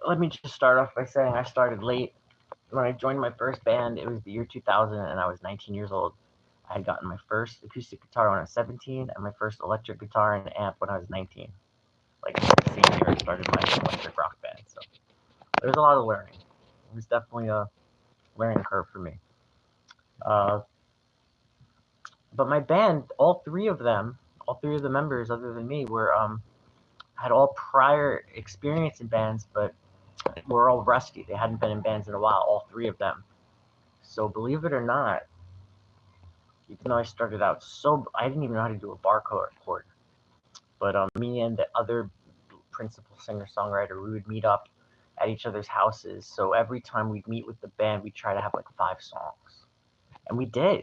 let me just start off by saying I started late. When I joined my first band, it was the year 2000, and I was 19 years old. I had gotten my first acoustic guitar when I was 17, and my first electric guitar and amp when I was 19. Like the same year I started my electric rock band. So there was a lot of learning. It was definitely a learning curve for me. Uh, but my band, all three of the members, other than me, were had all prior experience in bands, but were all rusty. They hadn't been in bands in a while. All three of them. So believe it or not, even though I started out I didn't even know how to do a bar chord. But me and the other principal singer songwriter, we would meet up at each other's houses. So every time we'd meet with the band, we'd try to have like 5 songs, and we did.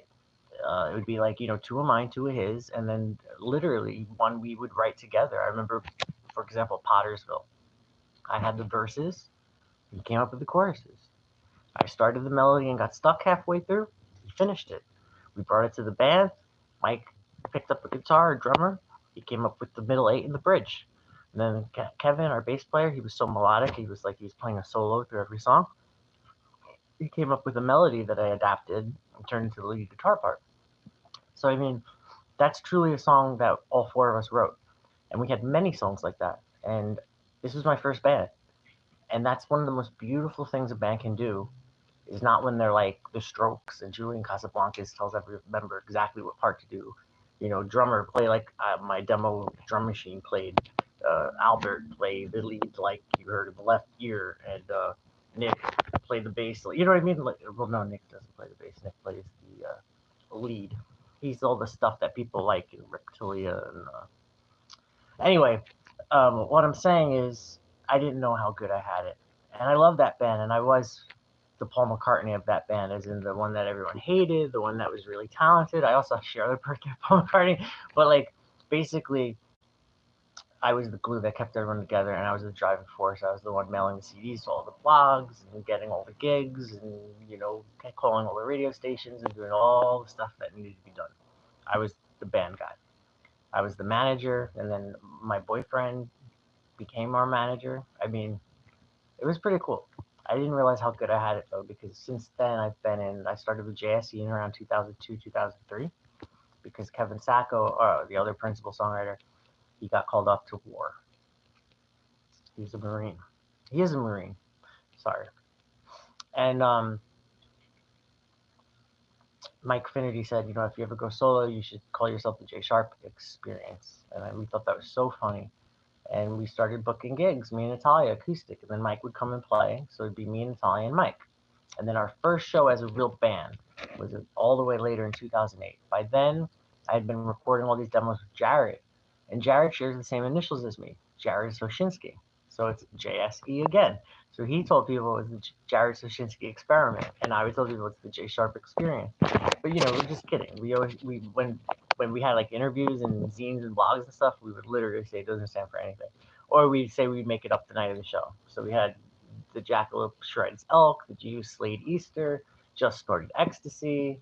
It would be like two of mine, two of his, and then literally one we would write together. I remember, for example, Pottersville. I had the verses. He came up with the choruses. I started the melody and got stuck halfway through. He finished it. We brought it to the band. Mike picked up the guitar, drummer. He came up with the middle eight and the bridge. And then Kevin, our bass player, he was so melodic. He was like he was playing a solo through every song. He came up with a melody that I adapted and turned into the lead guitar part. So I mean, that's truly a song that all four of us wrote, and we had many songs like that. And this was my first band, and that's one of the most beautiful things a band can do is not when they're like the Strokes and Julian Casablancas tells every member exactly what part to do. Drummer play like my demo drum machine played. Albert played the lead like you heard in the left ear, and Nick played the bass. You know what I mean? Like, well, no, Nick doesn't play the bass. Nick plays the lead. He's all the stuff that people like in Reptilia. And anyway, what I'm saying is I didn't know how good I had it, and I love that band, and I was the Paul McCartney of that band, as in the one that everyone hated, the one that was really talented. I also share the birthday of Paul McCartney, but like basically, I was the glue that kept everyone together, and I was the driving force. I was the one mailing the CDs to all the blogs and getting all the gigs, and calling all the radio stations and doing all the stuff that needed to be done. I was the band guy. I was the manager, and then my boyfriend became our manager. I mean, it was pretty cool. I didn't realize how good I had it though, because since then I started with JSE in around 2002, 2003, because Kevin Sacco, the other principal songwriter, he got called off to war. He's a Marine. He is a Marine. Sorry. And Mike Finnerty said, if you ever go solo, you should call yourself the J Sharp Experience. And we thought that was so funny. And we started booking gigs, me and Natalia, acoustic. And then Mike would come and play. So it'd be me and Natalia and Mike. And then our first show as a real band was all the way later in 2008. By then, I had been recording all these demos with Jared. And Jared shares the same initials as me, Jared Soshinsky. So it's JSE again. So he told people it was the Jared Soshinsky experiment. And I would tell people it's the J Sharp experience. But, we're just kidding. When we had like interviews and zines and blogs and stuff, we would literally say it doesn't stand for anything. Or we'd say we'd make it up the night of the show. So we had the Jackalope Shreds Elk, the Juice Slayed Easter, Just Snorted Ecstasy,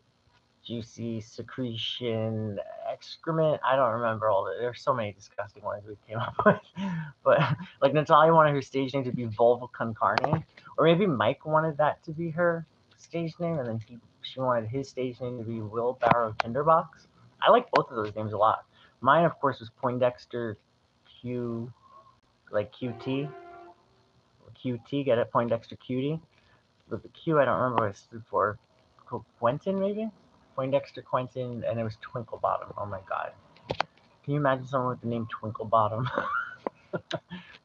Juicy Secretion Excrement. I don't remember all the. There's so many disgusting ones we came up with. But like Natalia wanted her stage name to be Volva Con Carne, or maybe Mike wanted that to be her stage name, and then she wanted his stage name to be Wheelbarrow Tinderbox. I like both of those names a lot. Mine, of course, was Poindexter Q, like QT. QT, get it? Poindexter Cutie. With the Q, I don't remember what it stood for. Quentin, maybe? Poindexter Quentin, and it was Twinkle Bottom. Oh my god. Can you imagine someone with the name Twinkle Bottom?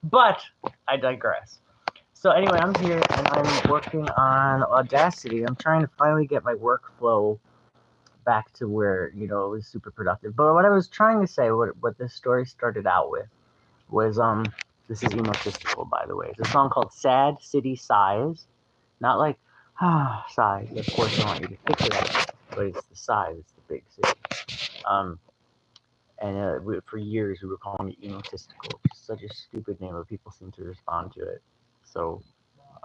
But I digress. So anyway, I'm here and I'm working on Audacity. I'm trying to finally get my workflow back to where, it was super productive. But what I was trying to say, what this story started out with was, this is egotistical, by the way. It's a song called Sad City Sighs. Not like, sighs. Of course, I want you to picture that. But it's the sighs. It's the big city. And for years, we were calling it egotistical, which is such a stupid name, but people seem to respond to it. So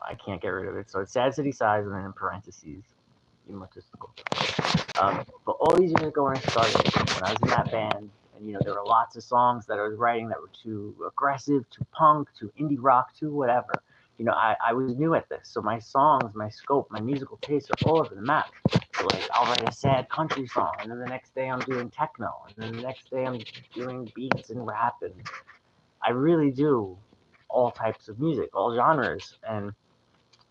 I can't get rid of it. So it's Sad City Sighs, and then in parentheses, egotistical. But all these years ago when I started, when I was in that band, and there were lots of songs that I was writing that were too aggressive, too punk, too indie rock, too whatever. I was new at this, so my songs, my scope, my musical tastes are all over the map. So like I'll write a sad country song, and then the next day I'm doing techno, and then the next day I'm doing beats and rap, and I really do all types of music, all genres, and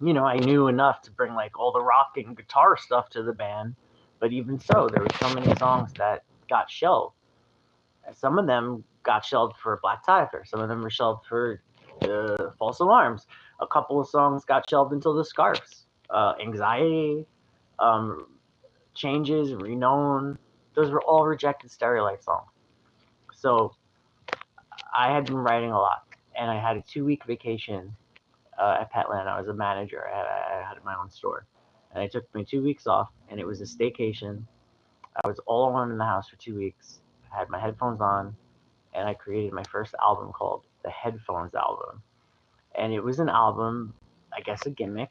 I knew enough to bring like all the rock and guitar stuff to the band, but even so, there were so many songs that got shelved. And some of them got shelved for Black Tiger. Some of them were shelved for False Alarms. A couple of songs got shelved until the Scarfs. Anxiety, um, Changes, Reknown. Those were all rejected Stereolite songs. So I had been writing a lot, and I had a 2-week vacation at Petland. I was a manager. I had my own store, and it took me 2 weeks off, and it was a staycation. I was all alone in the house for 2 weeks. I had my headphones on, and I created my first album called the Headphones Album. And it was an album, I guess a gimmick,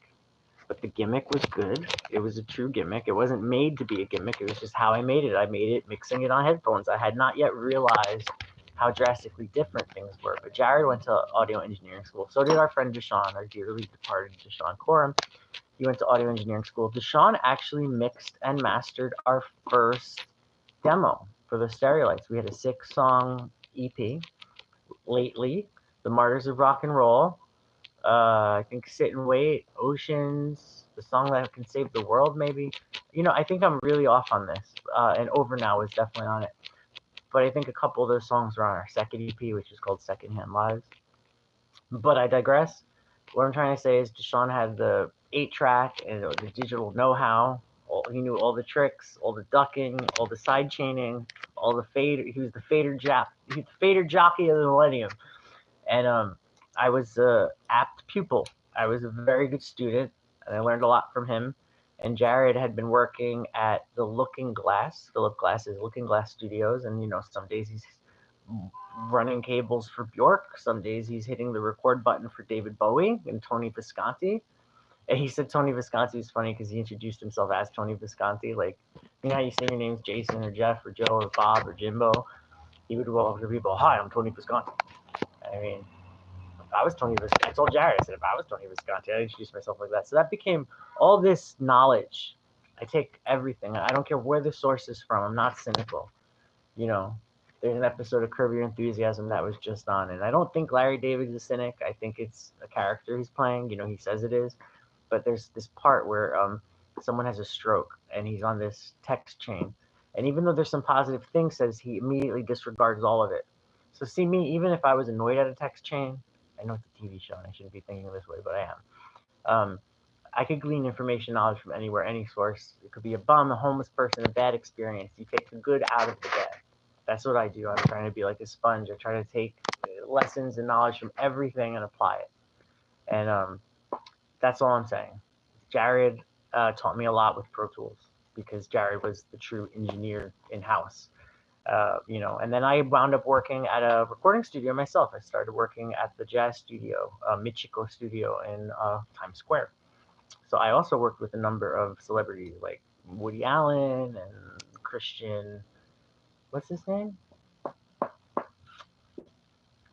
but the gimmick was good. It was a true gimmick. It wasn't made to be a gimmick. It was just how I made it. I made it mixing it on headphones. I had not yet realized how drastically different things were. But Jared went to audio engineering school. So did our friend Deshaun, our dearly departed Deshaun Coram. He went to audio engineering school. Deshaun actually mixed and mastered our first demo for the Stereolites. We had a 6-song EP. Lately, The Martyrs of Rock and Roll. I think Sit and Wait, Oceans, the song that can save the world, maybe. I think I'm really off on this. And Over Now is definitely on it. But I think a couple of those songs are on our second EP, which is called Secondhand Lives. But I digress. What I'm trying to say is Deshaun had the 8-track and the digital know-how. He knew all the tricks, all the ducking, all the side chaining, all the fader. He was the fader jockey of the millennium. And I was an apt pupil. I was a very good student, and I learned a lot from him. And Jared had been working at the Looking Glass. Philip Glass's Looking Glass Studios, and some days he's running cables for Bjork. Some days he's hitting the record button for David Bowie and Tony Visconti. And he said Tony Visconti is funny because he introduced himself as Tony Visconti. Like, how you say your name's Jason or Jeff or Joe or Bob or Jimbo? He would go over to people, "Hi, I'm Tony Visconti." I mean, if I was Tony Visconti, I told Jared, I said, if I was Tony Visconti, I'd introduce myself like that. So that became all this knowledge. I take everything. I don't care where the source is from. I'm not cynical. There's an episode of Curb Your Enthusiasm that was just on, and I don't think Larry David's a cynic. I think it's a character he's playing. He says it is. But there's this part where someone has a stroke, and he's on this text chain. And even though there's some positive things, says he immediately disregards all of it. So see me, even if I was annoyed at a text chain, I know it's a TV show, and I shouldn't be thinking this way, but I am. I could glean information, knowledge from anywhere, any source. It could be a bum, a homeless person, a bad experience. You take the good out of the bad. That's what I do. I'm trying to be like a sponge. I try to take lessons and knowledge from everything and apply it. And that's all I'm saying. Jared taught me a lot with Pro Tools because Jared was the true engineer in-house. And then I wound up working at a recording studio myself. I started working at the Jazz Studio, Michiko Studio in Times Square. So I also worked with a number of celebrities like Woody Allen and Christian. What's his name?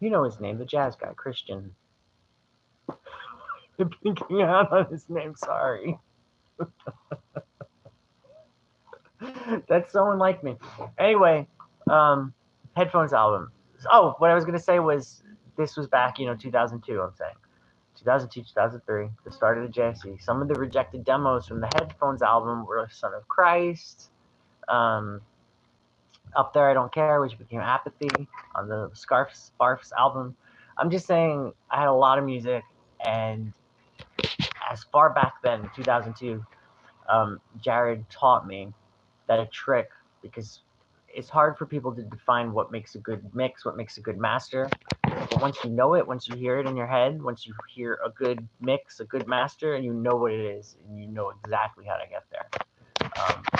You know his name, the jazz guy, Christian. I'm blinking out on his name, sorry. That's so unlike me. Anyway, Headphones album. Oh, what I was going to say was this was back, 2002, I'm saying. 2002, 2003, the start of the JSC. Some of the rejected demos from the Headphones album were Son of Christ, Up There I Don't Care, which became Apathy on the Sparfs album. I'm just saying I had a lot of music, and as far back then, 2002, Jared taught me that a trick, because it's hard for people to define what makes a good mix, what makes a good master. But once you know it, once you hear it in your head, once you hear a good mix, a good master, and you know what it is, and you know exactly how to get there.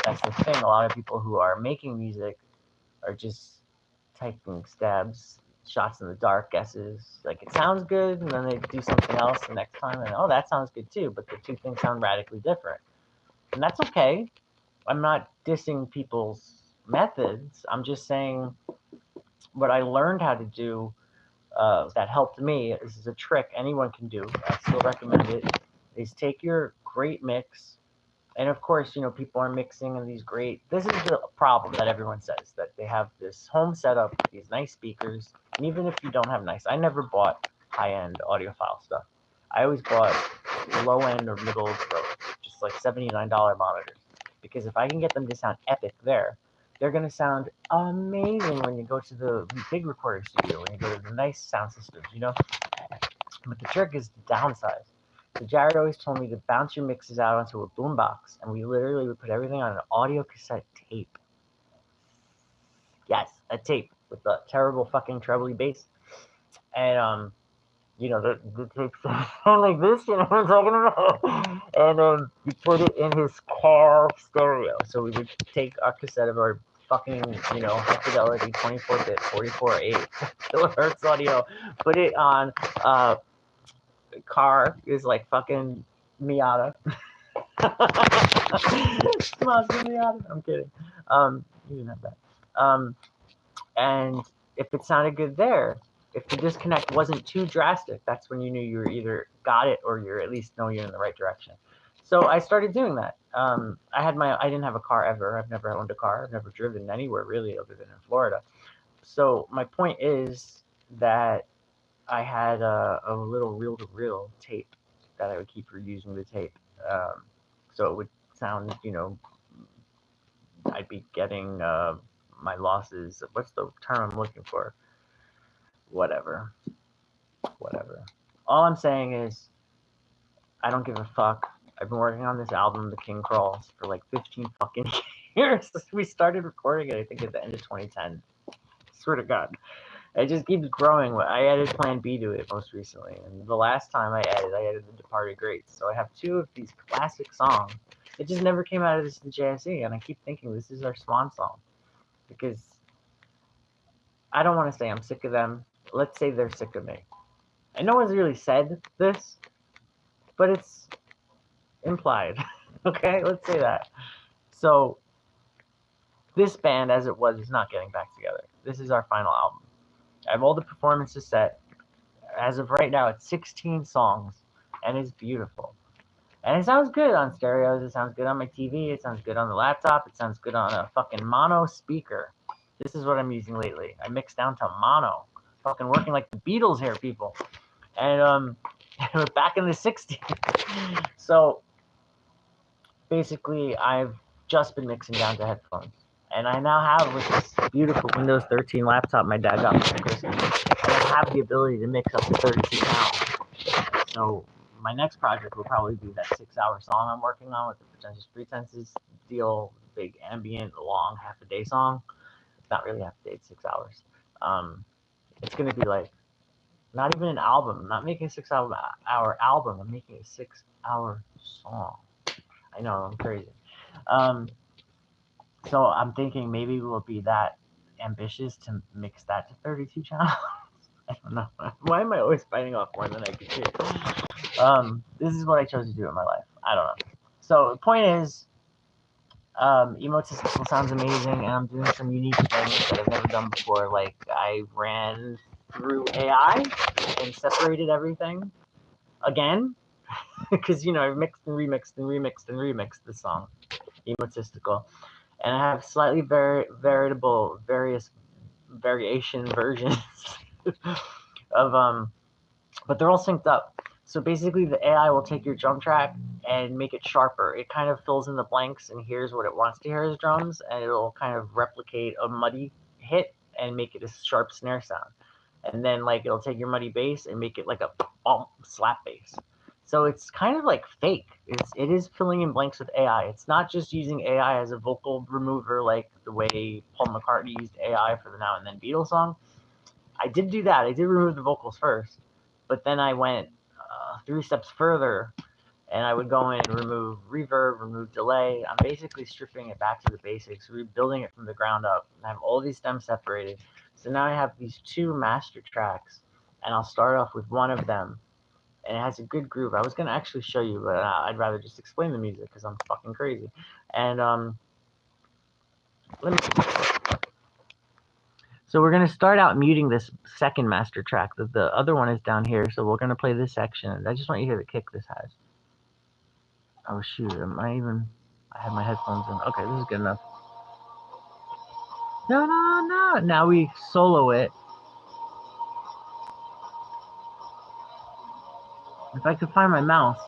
That's the thing. A lot of people who are making music are just taking stabs, shots in the dark, guesses. Like, it sounds good, and then they do something else the next time, and oh, that sounds good too, but the two things sound radically different. And that's okay. I'm not dissing people's methods. I'm just saying what I learned how to do that helped me. This is a trick anyone can do. I still recommend it. Is take your great mix, and of course, people are mixing in these great. This is the problem that everyone says that they have this home setup, these nice speakers, and even if you don't have nice, I never bought high-end audiophile stuff. I always bought low-end or middle of the road, just like $79 monitors, because if I can get them to sound epic there, they're gonna sound amazing when you go to the big recording studio, when you go to the nice sound systems. But the trick is to downsize. So Jared always told me to bounce your mixes out onto a boombox, and we literally would put everything on an audio cassette tape. Yes, a tape with a terrible fucking trebly bass, and the tape sound like this. You know what I'm talking about? And we put it in his car stereo. So we would take our cassette of our fucking high fidelity 24-bit 44.8 kilohertz audio, put it on car is like fucking Miata. Miata. I'm kidding. You didn't have that. And if it sounded good there, if the disconnect wasn't too drastic, that's when you knew you were either got it or you're at least know you're in the right direction. So I started doing that. I didn't have a car ever. I've never owned a car. I've never driven anywhere really other than in Florida. So my point is that I had a little reel-to-reel tape that I would keep reusing the tape. So it would sound, I'd be getting my losses. What's the term I'm looking for? Whatever. All I'm saying is, I don't give a fuck. I've been working on this album, The King Crawls, for like 15 fucking years. We started recording it, I think, at the end of 2010. Swear to God. It just keeps growing. I added Plan B to it most recently, and the last time I added The Departed Greats. So I have two of these classic songs. It just never came out of the JSE, and I keep thinking this is our swan song, because I don't want to say I'm sick of them. Let's say they're sick of me. And no one's really said this, but it's implied. Okay, let's say that. So this band, as it was, is not getting back together. This is our final album. I have all the performances set. As of right now, it's 16 songs, and it's beautiful. And it sounds good on stereos. It sounds good on my TV. It sounds good on the laptop. It sounds good on a fucking mono speaker. This is what I'm using lately. I mixed down to mono. Fucking working like the Beatles here, people. And we're back in the 60s. So basically, I've just been mixing down to headphones. And I now have, with this beautiful Windows 13 laptop my dad got me for Christmas, I have the ability to mix up to 32 pounds. So my next project will probably be that 6-hour song I'm working on with the Pretentious Pretenses deal, big ambient, long half-a-day song. It's not really half a day, it's 6 hours. It's going to be like, not even an album. I'm not making a 6-hour album. I'm making a 6-hour song. I know, I'm crazy. So I'm thinking maybe we'll be that ambitious to mix that to 32 channels. I don't know. Why am I always biting off more than I can chew? This is what I chose to do in my life. I don't know. So the point is, Emotistical sounds amazing, and I'm doing some unique things that I've never done before. Like, I ran through AI and separated everything again, because I've mixed and remixed this song, Emotistical, and I have slightly various variation versions of but they're all synced up. So basically, the AI will take your drum track and make it sharper. It kind of fills in the blanks and hears what it wants to hear as drums, and it'll kind of replicate a muddy hit and make it a sharp snare sound. And then, like, it'll take your muddy bass and make it like a bump slap bass. So it's kind of like fake. It is filling in blanks with AI. It's not just using AI as a vocal remover like the way Paul McCartney used AI for the Now and Then Beatles song. I did do that. I did remove the vocals first, but then I went 3 steps further, and I would go in and remove reverb, remove delay. I'm basically stripping it back to the basics, rebuilding it from the ground up. I have all these stems separated. So now I have these 2 master tracks, and I'll start off with one of them, and it has a good groove. I was going to actually show you, but I'd rather just explain the music because I'm fucking crazy. And let me see. So we're going to start out muting this second master track. The other one is down here, so we're going to play this section. I just want you to hear the kick this has. Oh shoot, I have my headphones in. Okay, this is good enough. No. Now we solo it. If I could find my mouse.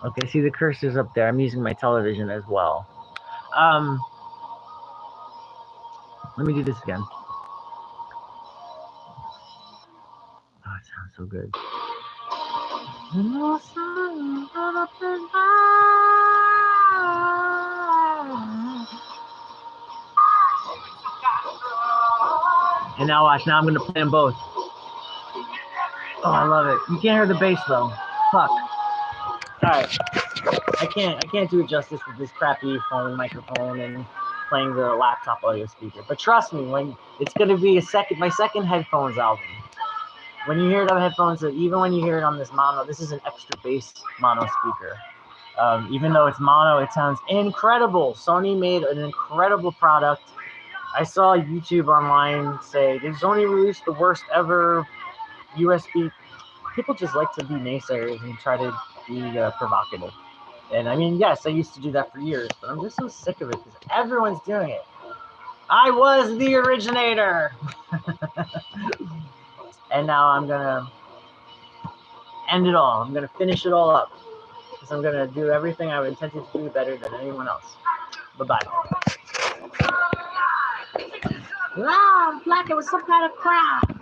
Okay, see the cursor's up there. I'm using my television as well. Let me do this again. Oh, it sounds so good. And now watch, now I'm gonna play them both. Oh, I love it. You can't hear the bass though. Fuck. Alright. I can't do it justice with this crappy phone microphone and playing the laptop audio speaker. But trust me, when it's gonna be my second headphones album. When you hear it on headphones, even when you hear it on this mono, this is an extra bass mono speaker. Even though it's mono, it sounds incredible. Sony made an incredible product. I saw YouTube online say they Sony released the worst ever USB. People just like to be naysayers and try to be provocative. And I mean, yes, I used to do that for years, but I'm just so sick of it because everyone's doing it. I was the originator. And now I'm going to end it all. I'm going to finish it all up because I'm going to do everything I intended to do better than anyone else. Bye-bye. Wow, like it was some kind of crap.